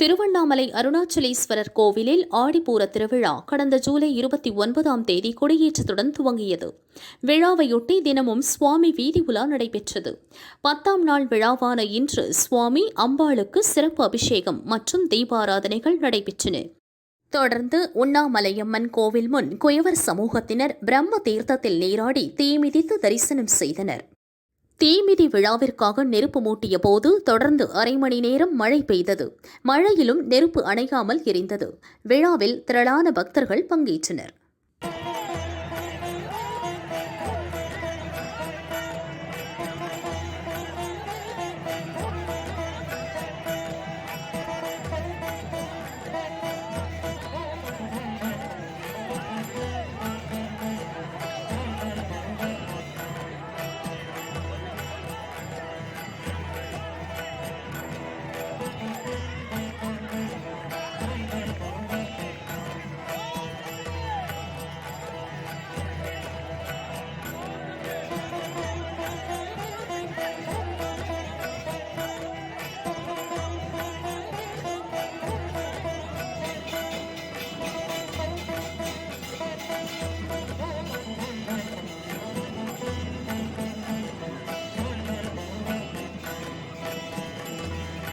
திருவண்ணாமலை அருணாச்சலேஸ்வரர் கோவிலில் ஆடிப்பூர திருவிழா கடந்த ஜூலை 29ஆம் தேதி கொடியேற்றத்துடன் துவங்கியது. விழாவையொட்டி தினமும் சுவாமி வீதி உலா நடைபெற்றது. 10ஆம் நாள் விழாவான இன்று சுவாமி அம்பாளுக்கு சிறப்பு அபிஷேகம் மற்றும் தீபாராதனைகள் நடைபெற்றன. தொடர்ந்து உண்ணாமலையம்மன் கோவில் முன் குயவர் சமூகத்தினர் பிரம்ம தீர்த்தத்தில் நீராடி தீமிதித்து தரிசனம் செய்தனர். தீமிதி விழாவிற்காக நெருப்பு மூட்டிய போது தொடர்ந்து அரை மணி நேரம் மழை பெய்தது. மழையிலும் நெருப்பு அணையாமல் எரிந்தது. விழாவில் திரளான பக்தர்கள் பங்கேற்றனர்.